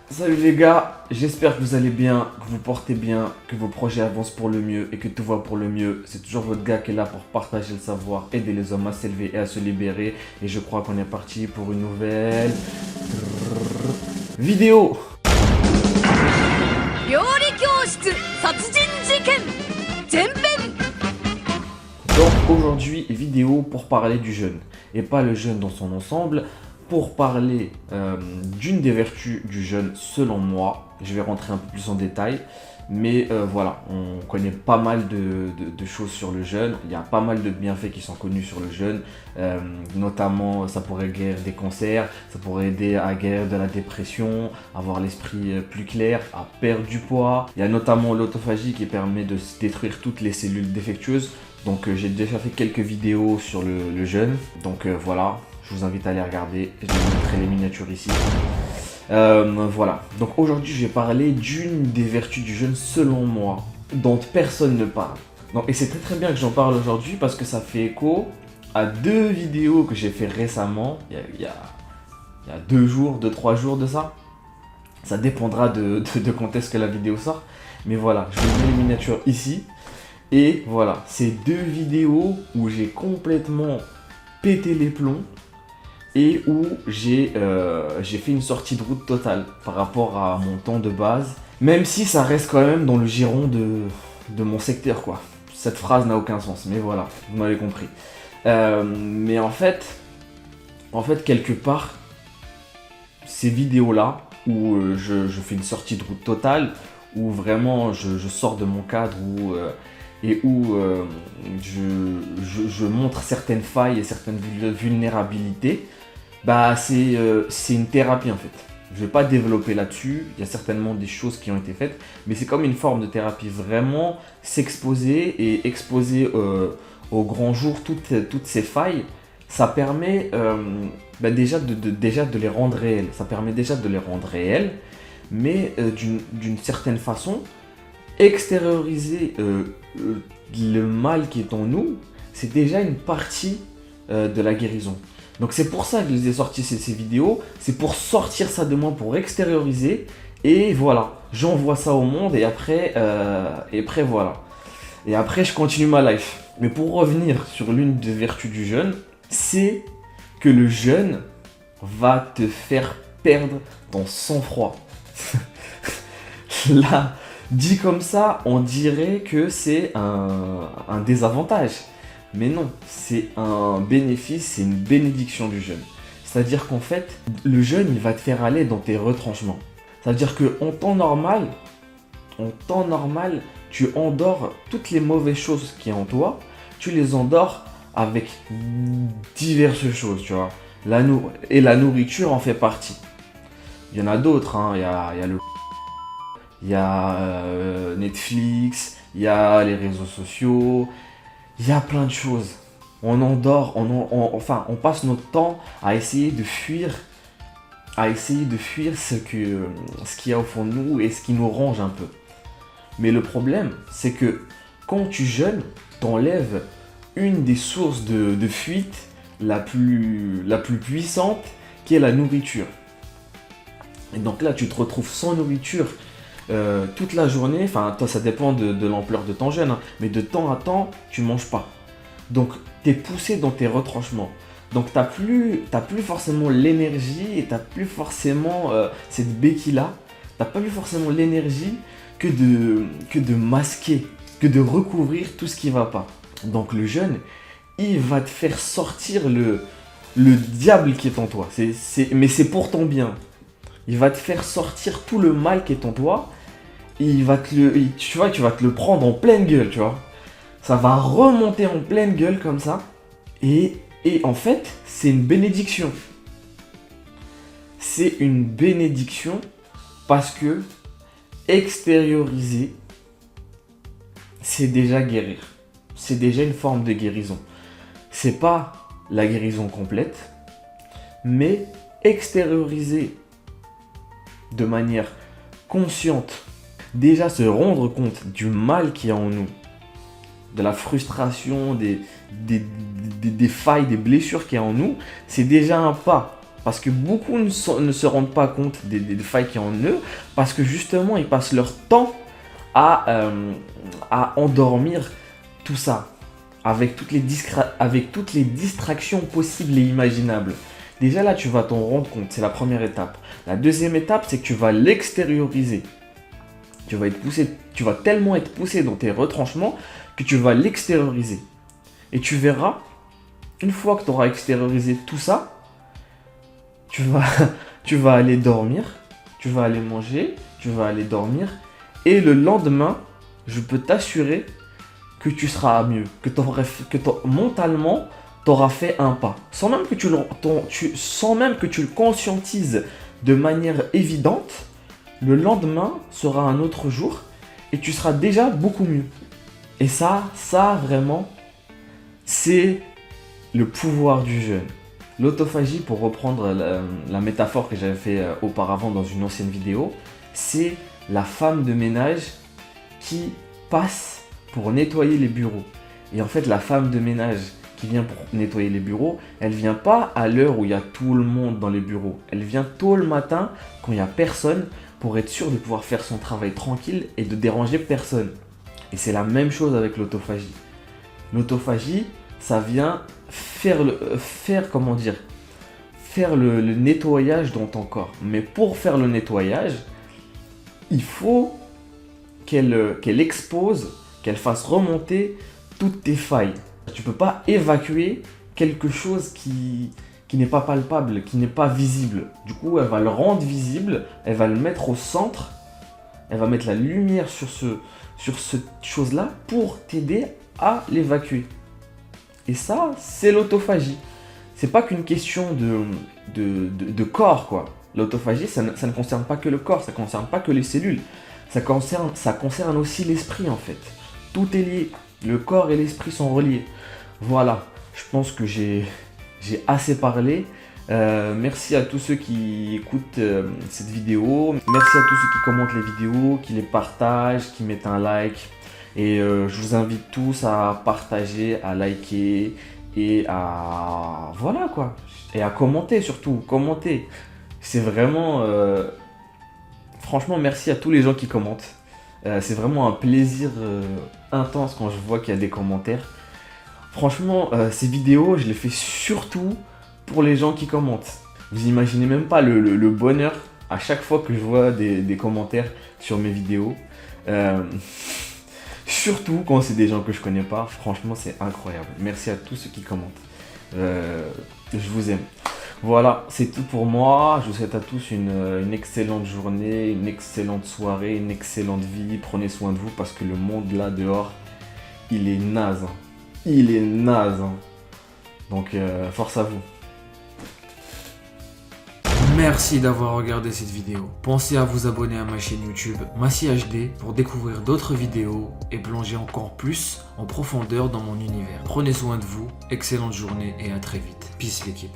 Salut les gars, j'espère que vous allez bien, que vous portez bien, que vos projets avancent pour le mieux et que tout va pour le mieux. C'est toujours votre gars qui est là pour partager le savoir, aider les hommes à s'élever et à se libérer. Et je crois qu'on est parti pour une nouvelle vidéo. 料理教室殺人事件前編 Donc aujourd'hui, vidéo pour parler du jeûne. Et pas le jeûne dans son ensemble, pour parler d'une des vertus du jeûne selon moi. Je vais rentrer un peu plus en détail. Mais voilà, on connaît pas mal de choses sur le jeûne. Il y a pas mal de bienfaits qui sont connus sur le jeûne. Notamment, ça pourrait guérir des cancers, ça pourrait aider à guérir de la dépression, avoir l'esprit plus clair, à perdre du poids. Il y a notamment l'autophagie qui permet de détruire toutes les cellules défectueuses. Donc j'ai déjà fait quelques vidéos sur le jeûne. Donc voilà, je vous invite à les regarder. Je vous mettrai les miniatures ici. Voilà, donc aujourd'hui je vais parler d'une des vertus du jeûne selon moi, dont personne ne parle. Et c'est très très bien que j'en parle aujourd'hui parce que ça fait écho à deux vidéos que j'ai fait récemment, il y a 2 jours, 3 jours de ça. Ça dépendra de quand est-ce que la vidéo sort. Mais voilà, je vous mets les miniatures ici. Et voilà, c'est deux vidéos où j'ai complètement pété les plombs. Et où j'ai fait une sortie de route totale par rapport à mon temps de base. Même si ça reste quand même dans le giron de mon secteur, quoi. Cette phrase n'a aucun sens, mais voilà, vous m'avez compris. Mais en fait, quelque part, ces vidéos-là, où je fais une sortie de route totale, où vraiment je sors de mon cadre, et où je montre certaines failles et certaines vulnérabilités, bah c'est une thérapie en fait. Je vais pas développer là-dessus, il y a certainement des choses qui ont été faites, mais c'est comme une forme de thérapie, vraiment s'exposer et exposer au grand jour toutes ces failles, ça permet déjà de les rendre réelles. Ça permet déjà de les rendre réelles, mais d'une certaine façon, extérioriser le mal qui est en nous, c'est déjà une partie de la guérison. Donc c'est pour ça que je les ai sortis ces vidéos, c'est pour sortir ça de moi, pour extérioriser, et voilà, j'envoie ça au monde, et après voilà. Et après je continue ma life. Mais pour revenir sur l'une des vertus du jeûne, c'est que le jeûne va te faire perdre ton sang-froid. Là, dit comme ça, on dirait que c'est un désavantage. Mais non, c'est un bénéfice, c'est une bénédiction du jeûne. C'est-à-dire qu'en fait, le jeûne, il va te faire aller dans tes retranchements. C'est-à-dire qu'en temps normal, tu endors toutes les mauvaises choses qui sont en toi, tu les endors avec diverses choses, tu vois. Et la nourriture en fait partie. Il y en a d'autres, hein. Il y a Netflix, il y a les réseaux sociaux, il y a plein de choses. On endort, on passe notre temps à essayer de fuir, ce qu'il y a au fond de nous et ce qui nous ronge un peu. Mais le problème, c'est que quand tu jeûnes, t'enlèves une des sources de fuite la plus puissante, qui est la nourriture. Et donc là, tu te retrouves sans nourriture toute la journée. Enfin, toi, ça dépend de l'ampleur de ton jeûne, hein, mais de temps à temps, tu manges pas. Donc, tu es poussé dans tes retranchements. Donc, t'as plus forcément l'énergie et t'as plus forcément cette béquille-là. T'as pas plus forcément l'énergie que de masquer, que de recouvrir tout ce qui va pas. Donc, le jeûne, il va te faire sortir le diable qui est en toi. Mais c'est pour ton bien. Il va te faire sortir tout le mal qui est en toi. Tu vas te le prendre en pleine gueule, tu vois. Ça va remonter en pleine gueule comme ça. Et en fait, c'est une bénédiction. C'est une bénédiction parce que extérioriser, c'est déjà guérir. C'est déjà une forme de guérison. C'est pas la guérison complète, mais extérioriser de manière consciente, déjà se rendre compte du mal qu'il y a en nous, de la frustration, des failles, des blessures qu'il y a en nous, c'est déjà un pas Parce que beaucoup ne se rendent pas compte des failles qu'il y a en eux, parce que justement, ils passent leur temps à endormir tout ça, avec toutes les distractions possibles et imaginables. Déjà là, tu vas t'en rendre compte, c'est la première étape. La deuxième étape, c'est que tu vas l'extérioriser. Tu vas tellement être poussé dans tes retranchements que tu vas l'extérioriser. Et tu verras, une fois que tu auras extériorisé tout ça, tu vas aller dormir, tu vas aller manger, tu vas aller dormir. Et le lendemain, je peux t'assurer que tu seras mieux, mentalement, tu auras fait un pas. Sans même que tu le conscientises de manière évidente, le lendemain sera un autre jour et tu seras déjà beaucoup mieux. Et ça vraiment, c'est le pouvoir du jeûne. L'autophagie, pour reprendre la métaphore que j'avais fait auparavant dans une ancienne vidéo, c'est la femme de ménage qui passe pour nettoyer les bureaux. Et en fait, la femme de ménage qui vient pour nettoyer les bureaux, elle vient pas à l'heure où il y a tout le monde dans les bureaux. Elle vient tôt le matin quand il n'y a personne pour être sûre de pouvoir faire son travail tranquille et de déranger personne. Et c'est la même chose avec l'autophagie. L'autophagie, ça vient faire le nettoyage dans ton corps. Mais pour faire le nettoyage, il faut qu'elle expose, qu'elle fasse remonter toutes tes failles. Tu peux pas évacuer quelque chose qui n'est pas palpable, qui n'est pas visible. Du coup, elle va le rendre visible, elle va le mettre au centre, elle va mettre la lumière sur cette chose-là pour t'aider à l'évacuer. Et ça, c'est l'autophagie. C'est pas qu'une question de corps, quoi. L'autophagie, ça ne concerne pas que le corps, ça ne concerne pas que les cellules. Ça concerne aussi l'esprit, en fait. Tout est lié. Le corps et l'esprit sont reliés. Voilà, je pense que j'ai assez parlé. Merci à tous ceux qui écoutent cette vidéo. Merci à tous ceux qui commentent les vidéos, qui les partagent, qui mettent un like. Et je vous invite tous à partager, à liker et à... Voilà quoi. Et à commenter surtout, commenter. C'est vraiment... Franchement, merci à tous les gens qui commentent. C'est vraiment un plaisir intense quand je vois qu'il y a des commentaires. Franchement, ces vidéos, je les fais surtout pour les gens qui commentent. Vous imaginez même pas le bonheur à chaque fois que je vois des commentaires sur mes vidéos. Surtout quand c'est des gens que je connais pas. Franchement, c'est incroyable. Merci à tous ceux qui commentent. Je vous aime. Voilà, c'est tout pour moi. Je vous souhaite à tous une excellente journée, une excellente soirée, une excellente vie. Prenez soin de vous parce que le monde là dehors, il est naze. Il est naze. Donc, force à vous. Merci d'avoir regardé cette vidéo. Pensez à vous abonner à ma chaîne YouTube Massi HD pour découvrir d'autres vidéos et plonger encore plus en profondeur dans mon univers. Prenez soin de vous, excellente journée et à très vite. Peace l'équipe.